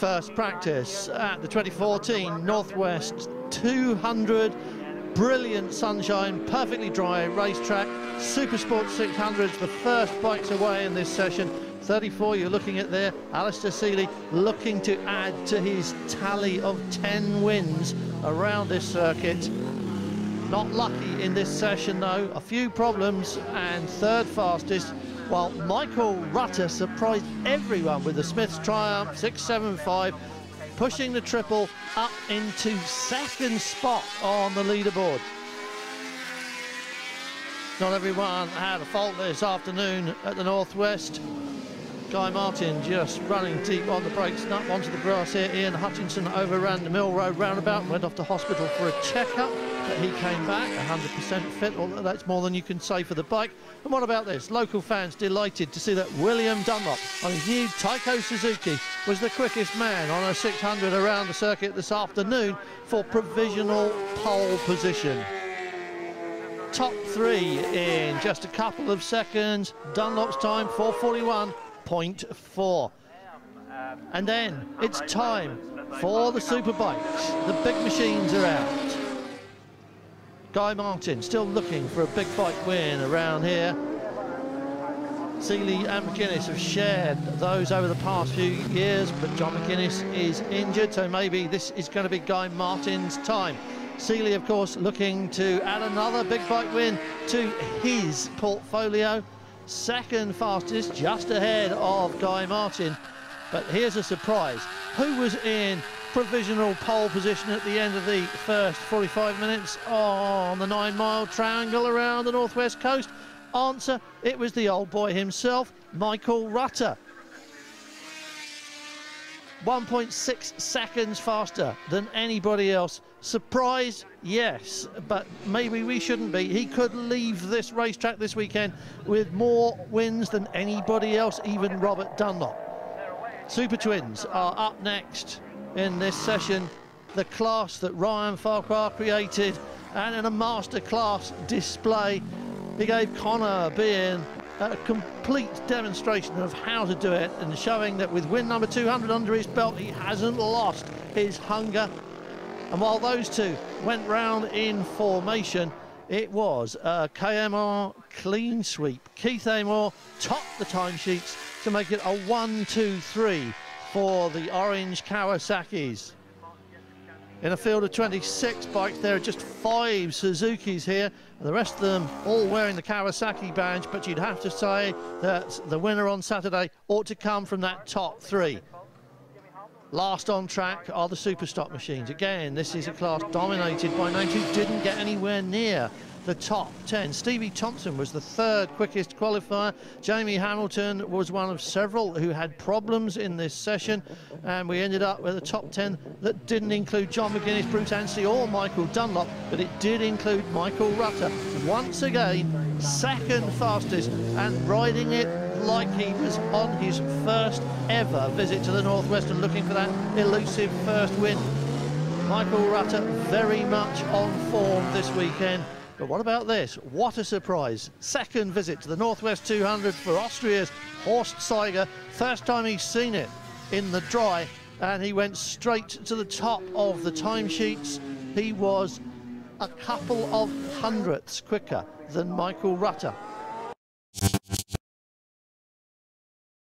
first practice at the 2014 Northwest 200. Brilliant sunshine, perfectly dry racetrack. Super Sport 600s, the first bikes away in this session. 34 you're looking at there. Alistair Seeley looking to add to his tally of 10 wins around this circuit. Not lucky in this session though, a few problems, and third fastest, while Michael Rutter surprised everyone with the Smiths Triumph 675, pushing the triple up into second spot on the leaderboard. Not everyone had a fault this afternoon at the Northwest. Guy Martin just running deep on the brakes, up onto the grass here. Ian Hutchinson overran the Mill Road roundabout and went off to hospital for a checkup, but he came back 100% fit, although that's more than you can say for the bike. And what about this? Local fans delighted to see that William Dunlop on his new Taiko Suzuki was the quickest man on a 600 around the circuit this afternoon for provisional pole position. Top three in just a couple of seconds. Dunlop's time 4:41.4. And then it's time for the superbikes. The big machines are out. Guy Martin still looking for a big bike win around here. Seeley and McGuinness have shared those over the past few years, but John McGuinness is injured, so maybe this is going to be Guy Martin's time. Seeley, of course, looking to add another big bike win to his portfolio. Second fastest, just ahead of Guy Martin. But here's a surprise. Who was in provisional pole position at the end of the first 45 minutes on the 9-mile triangle around the northwest coast? Answer, it was the old boy himself, Michael Rutter. 1.6 seconds faster than anybody else. Surprise? Yes, but maybe we shouldn't be. He could leave this racetrack this weekend with more wins than anybody else, even Robert Dunlop. Super Twins are up next in this session. The class that Ryan Farquhar created, and in a masterclass display, he gave Connor Bean a complete demonstration of how to do it, and showing that with win number 200 under his belt, he hasn't lost his hunger. And while those two went round in formation, it was a KMR clean sweep. Keith Amor topped the timesheets to make it a 1-2-3 for the orange Kawasaki's. In a field of 26 bikes, there are just 5 Suzukis here, and the rest of them all wearing the Kawasaki badge, but you'd have to say that the winner on Saturday ought to come from that top 3. Last on track are the super stock machines. Again, this is a class dominated by names who didn't get anywhere near the top 10. Stevie Thompson was the third quickest qualifier. Jamie Hamilton was one of several who had problems in this session, and we ended up with a top 10 that didn't include John McGuinness, Bruce Anstey or Michael Dunlop, but it did include Michael Rutter. Once again, second fastest, and riding it like he was on his first ever visit to the Northwest and looking for that elusive first win. Michael Rutter very much on form this weekend. But what about this? What a surprise. Second visit to the Northwest 200 for Austria's Horst Zeiger. First time he's seen it in the dry, and he went straight to the top of the timesheets. He was a couple of hundredths quicker than Michael Rutter.